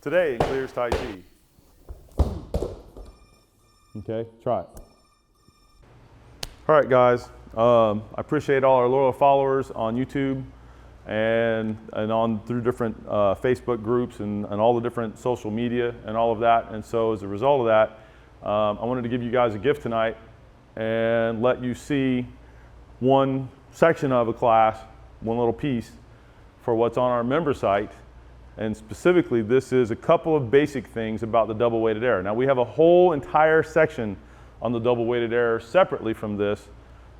Today in Clear's Tai Chi. Okay, try it. All right, guys. I appreciate all our loyal followers on YouTube and on through different Facebook groups and all the different social media and all of that. And so as a result of that, I wanted to give you guys a gift tonight and let you see one section of a class, one little piece for what's on our member site. And specifically, this is a couple of basic things about the double weighted error. Now, we have a whole entire section on the double weighted error separately from this,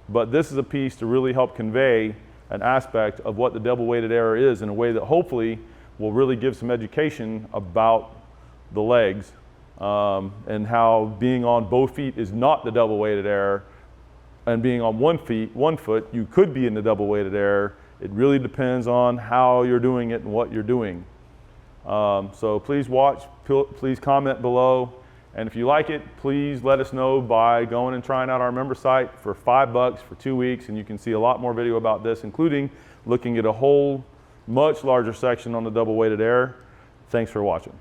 but this is a piece to really help convey an aspect of what the double weighted error is in a way that hopefully will really give some education about the legs and how being on both feet is not the double weighted error, and being on one foot, you could be in the double weighted error. It really depends on how you're doing it and what you're doing. So please watch, please comment below, and if you like it, please let us know by going and trying out our member site for $5 for 2 weeks, and you can see a lot more video about this, including looking at a whole much larger section on the double weighted error. Thanks for watching.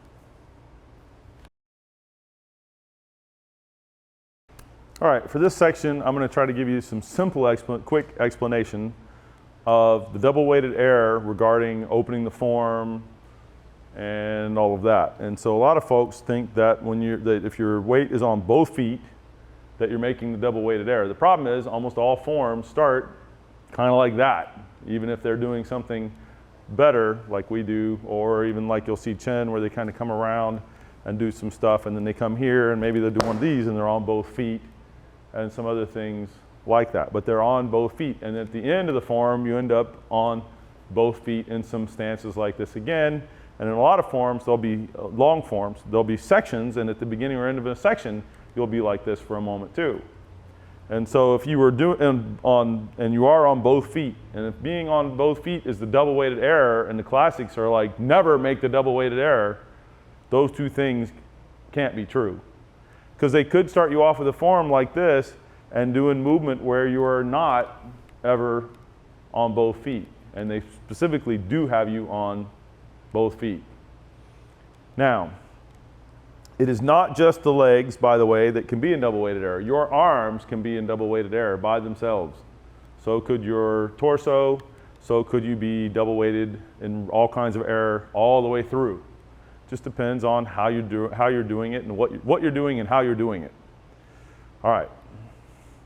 All right, for this section, I'm going to try to give you some simple, quick explanation of the double weighted error regarding opening the form and all of that. And so a lot of folks think that if your weight is on both feet, that you're making the double weighted error. The problem is almost all forms start kind of like that, even if they're doing something better like we do, or even like you'll see Chen where they kind of come around and do some stuff, and then they come here and maybe they'll do one of these and they're on both feet and some other things like that. But they're on both feet, and at the end of the form you end up on both feet in some stances like this again. And in a lot of forms, there'll be long forms, there'll be sections, and at the beginning or end of a section, you'll be like this for a moment too. And so if you were and you are on both feet, and if being on both feet is the double weighted error, and the classics are like, never make the double weighted error, those two things can't be true. Because they could start you off with a form like this and doing movement where you are not ever on both feet. And they specifically do have you on both feet. Now, it is not just the legs, by the way, that can be in double weighted error. Your arms can be in double weighted error by themselves. So could your torso, so could you be double weighted in all kinds of error all the way through. Just depends on how you're doing it and what you're doing and how you're doing it. All right,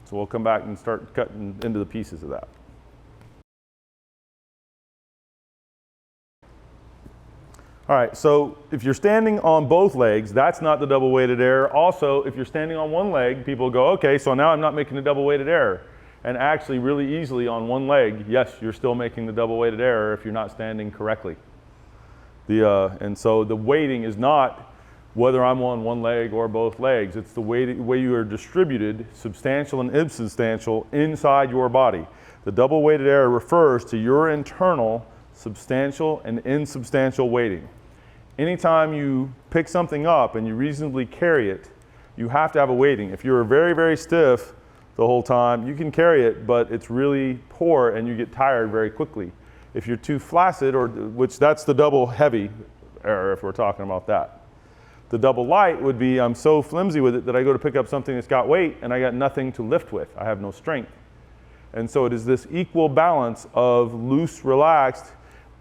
so we'll come back and start cutting into the pieces of that. All right, so if you're standing on both legs, that's not the double weighted error. Also, if you're standing on one leg, people go, okay, so now I'm not making the double weighted error. And actually, really easily on one leg, yes, you're still making the double weighted error if you're not standing correctly. And so the weighting is not whether I'm on one leg or both legs. It's the way you are distributed, substantial and insubstantial, inside your body. The double weighted error refers to your internal substantial and insubstantial weighting. Anytime you pick something up and you reasonably carry it, you have to have a weighting. If you're very, very stiff the whole time, you can carry it, but it's really poor and you get tired very quickly. If you're too flaccid, which that's the double heavy error if we're talking about that. The double light would be I'm so flimsy with it that I go to pick up something that's got weight and I got nothing to lift with. I have no strength. And so it is this equal balance of loose, relaxed,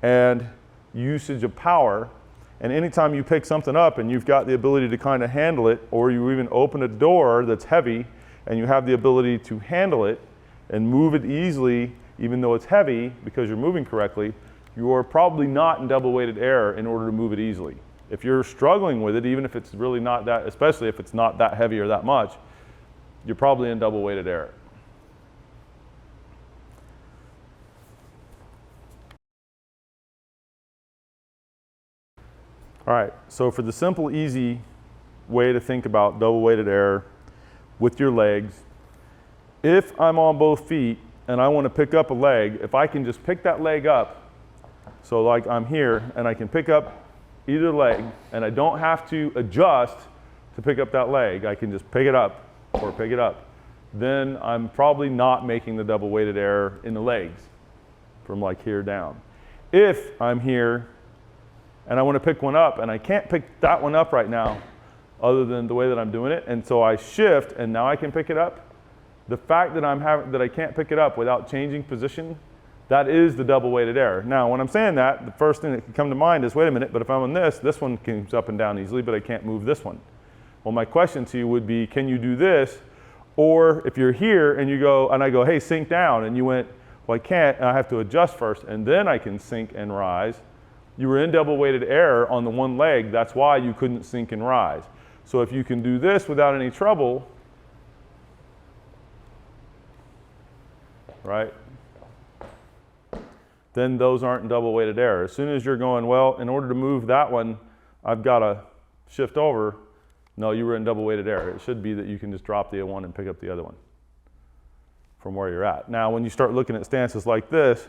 and usage of power. And anytime you pick something up and you've got the ability to kind of handle it, or you even open a door that's heavy and you have the ability to handle it and move it easily, even though it's heavy because you're moving correctly, you're probably not in double weighted error in order to move it easily. If you're struggling with it, even if it's really not that, especially if it's not that heavy or that much, you're probably in double weighted error. All right, so for the simple, easy way to think about double weighted error with your legs, if I'm on both feet and I want to pick up a leg, if I can just pick that leg up, so like I'm here and I can pick up either leg and I don't have to adjust to pick up that leg, I can just pick it up or pick it up, then I'm probably not making the double weighted error in the legs from like here down. If I'm here and I want to pick one up, and I can't pick that one up right now other than the way that I'm doing it, and so I shift, and now I can pick it up. The fact that I can't pick it up without changing position, that is the double weighted error. Now, when I'm saying that, the first thing that can come to mind is, wait a minute, but if I'm on this one comes up and down easily, but I can't move this one. Well, my question to you would be, can you do this? Or if you're here and you go, and I go, hey, sink down, and you went, well, I can't, and I have to adjust first, and then I can sink and rise. You were in double weighted error on the one leg, that's why you couldn't sink and rise. So if you can do this without any trouble, right, then those aren't in double weighted error. As soon as you're going, well, in order to move that one, I've got to shift over. No, you were in double weighted error. It should be that you can just drop the one and pick up the other one from where you're at. Now, when you start looking at stances like this,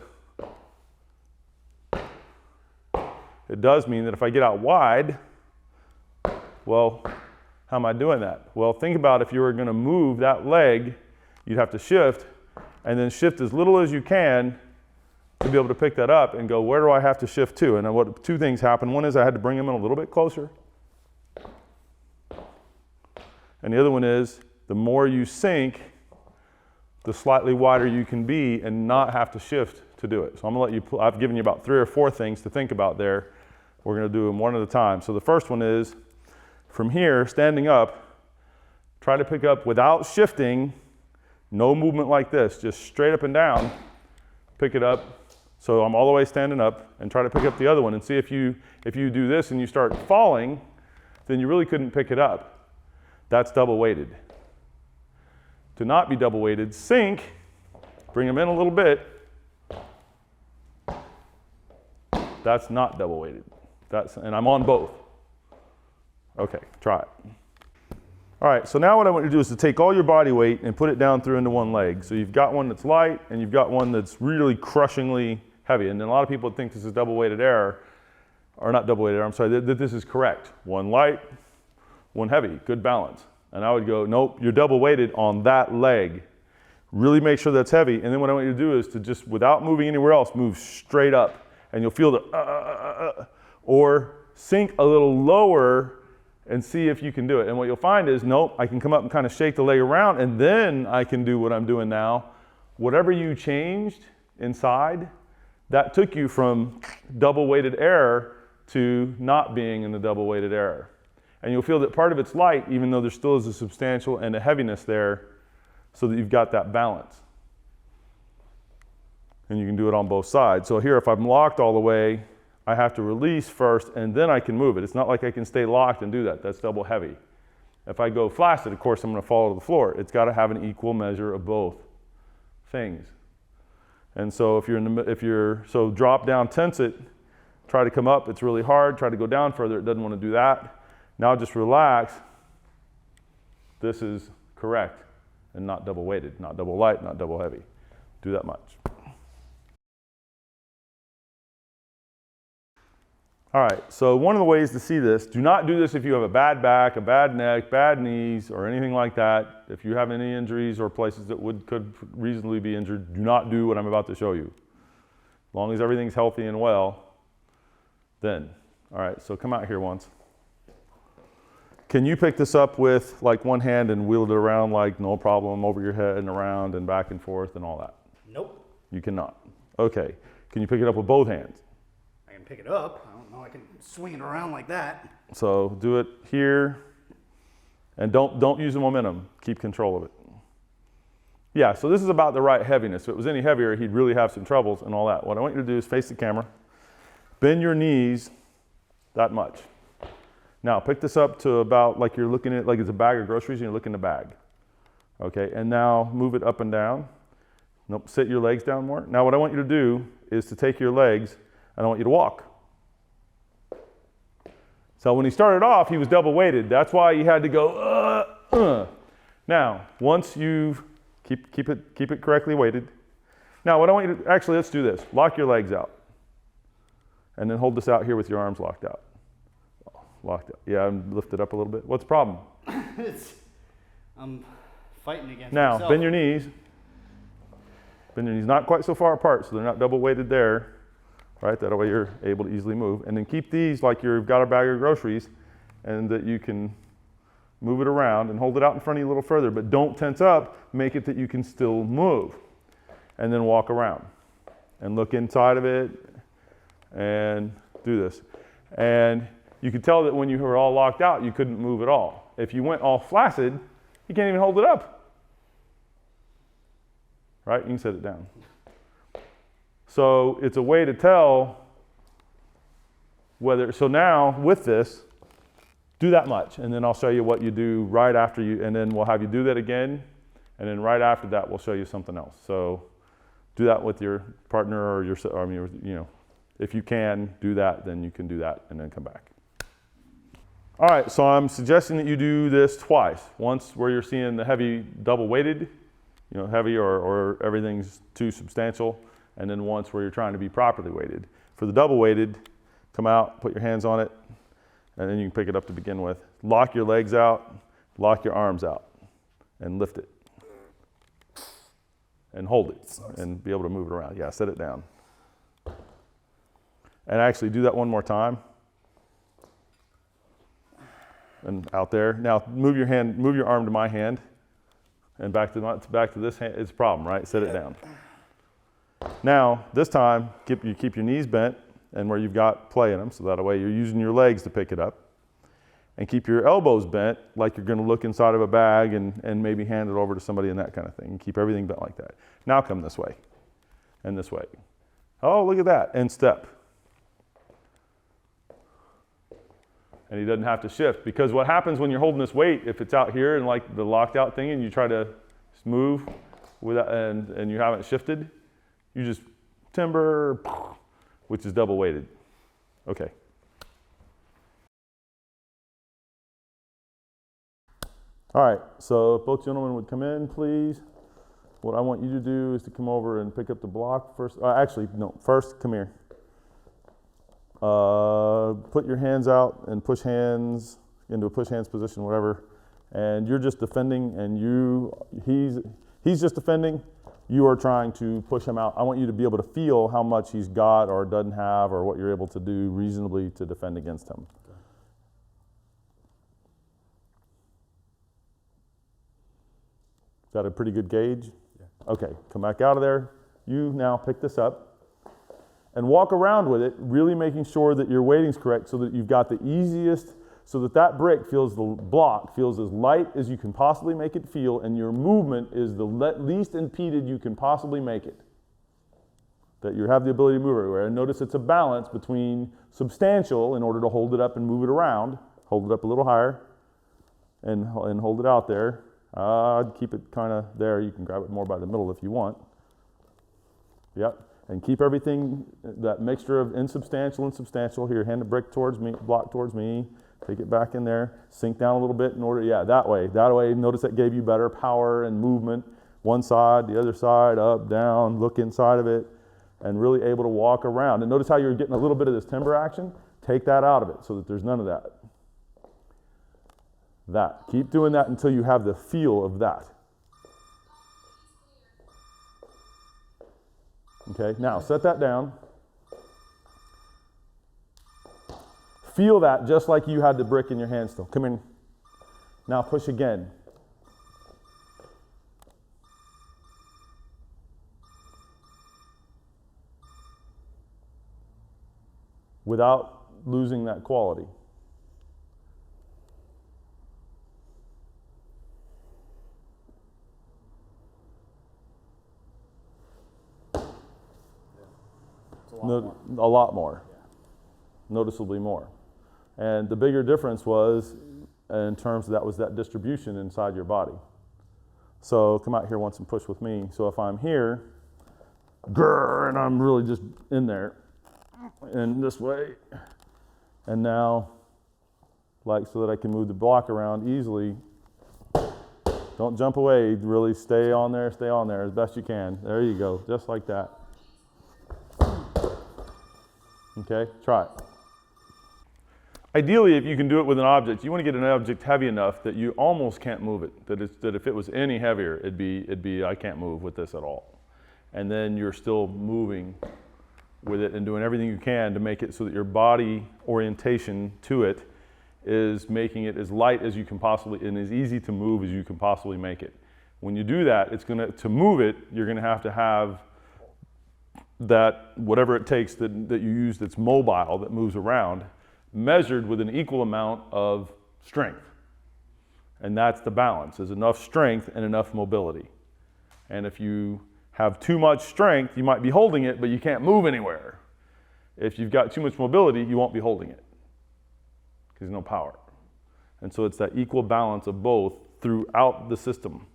it does mean that if I get out wide, well, how am I doing that? Well, think about if you were going to move that leg, you'd have to shift, and then shift as little as you can to be able to pick that up and go, where do I have to shift to? And then two things happened. One is I had to bring them in a little bit closer. And the other one is, the more you sink, the slightly wider you can be and not have to shift to do it. So I'm going to let you, I've given you about 3 or 4 things to think about there. We're going to do them one at a time. So the first one is, from here, standing up, try to pick up without shifting, no movement like this, just straight up and down, pick it up. So I'm all the way standing up, and try to pick up the other one, and see if you do this and you start falling, then you really couldn't pick it up. That's double weighted. To not be double weighted, sink, bring them in a little bit. That's not double weighted. And I'm on both. Okay, try it. All right, so now what I want you to do is to take all your body weight and put it down through into one leg. So you've got one that's light, and you've got one that's really crushingly heavy. And then a lot of people think this is double weighted error, or not double weighted error, I'm sorry, that this is correct. One light, one heavy, good balance. And I would go, nope, you're double weighted on that leg. Really make sure that's heavy. And then what I want you to do is to just, without moving anywhere else, move straight up. And you'll feel the, or sink a little lower and see if you can do it. And what you'll find is, nope, I can come up and kind of shake the leg around, and then I can do what I'm doing now. Whatever you changed inside, that took you from double weighted error to not being in the double weighted error. And you'll feel that part of it's light, even though there still is a substantial and a heaviness there, so that you've got that balance. And you can do it on both sides. So here, if I'm locked all the way, I have to release first, and then I can move it. It's not like I can stay locked and do that. That's double heavy. If I go flaccid, of course, I'm going to fall to the floor. It's got to have an equal measure of both things. And so if you're so drop down, tense it, try to come up, it's really hard. Try to go down further, it doesn't want to do that. Now just relax. This is correct and not double weighted, not double light, not double heavy. Do that much. All right, so one of the ways to see this, do not do this if you have a bad back, a bad neck, bad knees, or anything like that. If you have any injuries or places that could reasonably be injured, do not do what I'm about to show you. As long as everything's healthy and well, then. All right, so come out here once. Can you pick this up with like one hand and wheel it around like no problem over your head and around and back and forth and all that? Nope. You cannot. Okay. Can you pick it up with both hands? I can pick it up. I don't know. I can swing it around like that. So do it here, and don't use the momentum. Keep control of it. Yeah. So this is about the right heaviness. If it was any heavier, he'd really have some troubles and all that. What I want you to do is face the camera, bend your knees that much. Now pick this up to about like you're looking at like it's a bag of groceries and you're looking at the bag. Okay, and now move it up and down. Nope, sit your legs down more. Now what I want you to do is to take your legs and I want you to walk. So when he started off, he was double weighted. That's why he had to go, Now, once you've, keep it correctly weighted. Now what I want you to, actually let's do this. Lock your legs out. And then hold this out here with your arms locked out. Locked out. Yeah, I'm lifted up a little bit. What's the problem? I'm fighting against now, myself. Bend your knees. Bend your knees not quite so far apart, so they're not double weighted there. right? That way you're able to easily move. And then keep these like you've got a bag of groceries and that you can move it around and hold it out in front of you a little further, but don't tense up, make it that you can still move. And then walk around and look inside of it and do this. And you could tell that when you were all locked out, you couldn't move at all. If you went all flaccid, you can't even hold it up. Right? You can set it down. So it's a way to tell whether, so now with this, do that much. And then I'll show you what you do right after you, and then we'll have you do that again. And then right after that, we'll show you something else. So do that with your partner or your, I mean, you know, if you can do that, then you can do that and then come back. All right, so I'm suggesting that you do this twice. Once where you're seeing the heavy double weighted, you know, heavy or everything's too substantial, and then once where you're trying to be properly weighted. For the double weighted, come out, put your hands on it, and then you can pick it up to begin with. Lock your legs out, lock your arms out, and lift it. And hold it, and be able to move it around. Yeah, set it down. And actually do that one more time. And out there. Now move your hand, move your arm to my hand, and back to this hand. It's a problem, right? Set it down. Now this time, you keep your knees bent and where you've got play in them, so that way you're using your legs to pick it up. And keep your elbows bent like you're going to look inside of a bag and maybe hand it over to somebody and that kind of thing. And keep everything bent like that. Now come this way and this way. Oh, look at that. And step. And he doesn't have to shift, because what happens when you're holding this weight, if it's out here and like the locked out thing and you try to move without, and you haven't shifted, you just timber, which is double weighted. Okay. All right, so if both gentlemen would come in, please. What I want you to do is to come over and pick up the block first. Actually, no, first come here. Put your hands out and push hands into a push hands position, whatever. And you're just defending, and he's just defending. You are trying to push him out. I want you to be able to feel how much he's got or doesn't have, or what you're able to do reasonably to defend against him. Okay. Is that a pretty good gauge? Yeah. Okay, come back out of there. You now pick this up and walk around with it, really making sure that your weighting's correct so that you've got the easiest, so that that brick feels, the block feels as light as you can possibly make it feel, and your movement is the least impeded you can possibly make it. That you have the ability to move everywhere. And notice it's a balance between substantial in order to hold it up and move it around, hold it up a little higher, and hold it out there. I'd keep it kind of there. You can grab it more by the middle if you want. Yep. And keep everything, that mixture of insubstantial and substantial. Here, hand the brick towards me, block towards me. Take it back in there. Sink down a little bit in order, yeah, that way. That way, notice that gave you better power and movement. One side, the other side, up, down, look inside of it, and really able to walk around. And notice how you're getting a little bit of this timber action? Take that out of it so that there's none of that. That. Keep doing that until you have the feel of that. Okay, now set that down. Feel that just like you had the brick in your hand still. Come in. Now push again. Without losing that quality. A lot more. Yeah. Noticeably more. And the bigger difference was in terms of that distribution inside your body. So come out here once and push with me. So if I'm here, and I'm really just in there, and this way, and now, like so that I can move the block around easily. Don't jump away, really stay on there as best you can. There you go, just like that. Okay, try it. Ideally, if you can do it with an object, you want to get an object heavy enough that you almost can't move it. That if it was any heavier, it'd be I can't move with this at all. And then you're still moving with it and doing everything you can to make it so that your body orientation to it is making it as light as you can possibly and as easy to move as you can possibly make it. When you do that, to move it, you're gonna have to have that, whatever it takes that you use that's mobile, that moves around, measured with an equal amount of strength. And that's the balance, is enough strength and enough mobility. And if you have too much strength, you might be holding it, but you can't move anywhere. If you've got too much mobility, you won't be holding it, because there's no power. And so it's that equal balance of both throughout the system.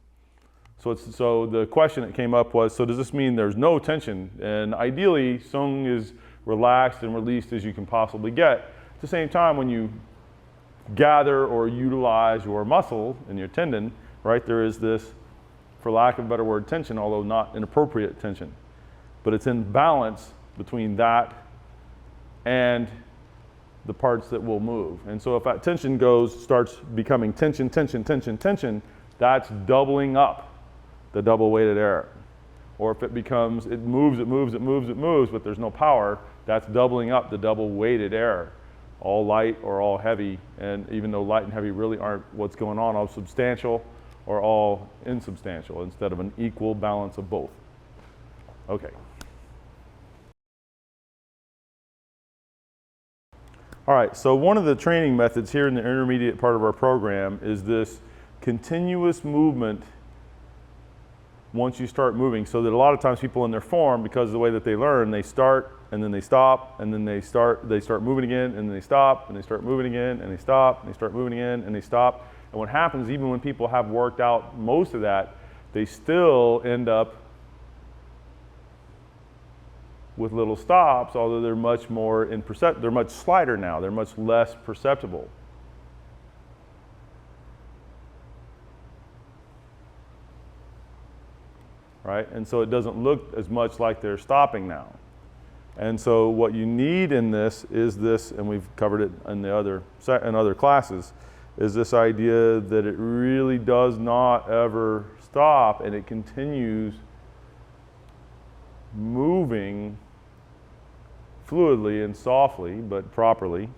So the question that came up was, so does this mean there's no tension? And ideally, Sung is relaxed and released as you can possibly get. At the same time, when you gather or utilize your muscle and your tendon, right, there is this, for lack of a better word, tension, although not inappropriate tension. But it's in balance between that and the parts that will move. And so if that tension starts becoming tension, tension, tension, tension, that's doubling up the double-weighted error. Or if it moves, but there's no power, that's doubling up the double-weighted error. All light or all heavy, and even though light and heavy really aren't what's going on, all substantial or all insubstantial, instead of an equal balance of both. Okay. All right, so one of the training methods here in the intermediate part of our program is this continuous movement once you start moving, so that a lot of times people in their form, because of the way that they learn, they start and then they stop, and then they start moving again, and then they stop, and they start moving again, and they stop, and they start moving again, and they stop. And what happens, even when people have worked out most of that, they still end up with little stops, although they're much more they're much slighter now, they're much less perceptible. Right? And so it doesn't look as much like they're stopping now. And so what you need in this is this, and we've covered it in other classes, is this idea that it really does not ever stop, and it continues moving fluidly and softly, but properly.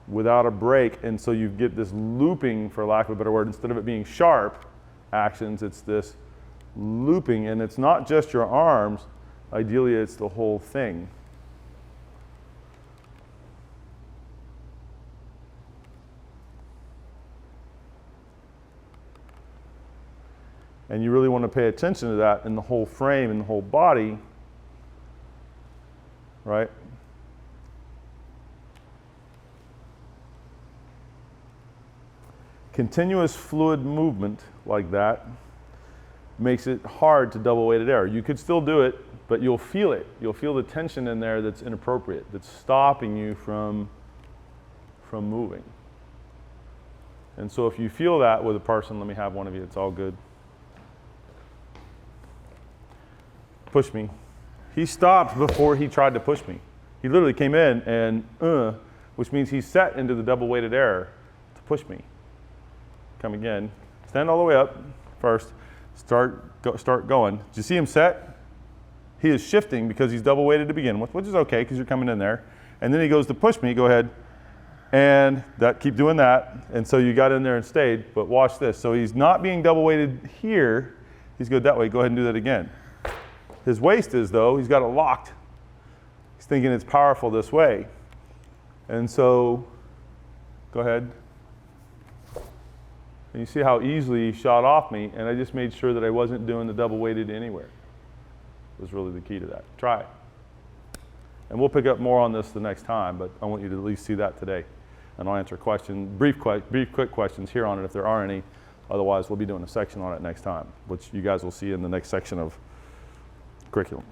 Without a break, and so you get this looping, for lack of a better word, instead of it being sharp actions, it's this looping, and it's not just your arms, ideally it's the whole thing. And you really want to pay attention to that in the whole frame, in the whole body, right? Continuous fluid movement like that makes it hard to double-weighted error. You could still do it, but you'll feel it. You'll feel the tension in there that's inappropriate, that's stopping you from moving. And so if you feel that with a person, let me have one of you, it's all good. Push me. He stopped before he tried to push me. He literally came in and, which means he's set into the double-weighted error to push me. Come again. Stand all the way up first. Start going. Did you see him set? He is shifting because he's double weighted to begin with, which is okay because you're coming in there. And then he goes to push me. Go ahead. And keep doing that. And so you got in there and stayed. But watch this. So he's not being double weighted here. He's good that way. Go ahead and do that again. His waist is, though, he's got it locked. He's thinking it's powerful this way. And so go ahead. And you see how easily he shot off me, and I just made sure that I wasn't doing the double weighted anywhere. Was really the key to that. Try it. And we'll pick up more on this the next time, but I want you to at least see that today. And I'll answer questions, brief quick questions here on it if there are any. Otherwise, we'll be doing a section on it next time, which you guys will see in the next section of curriculum.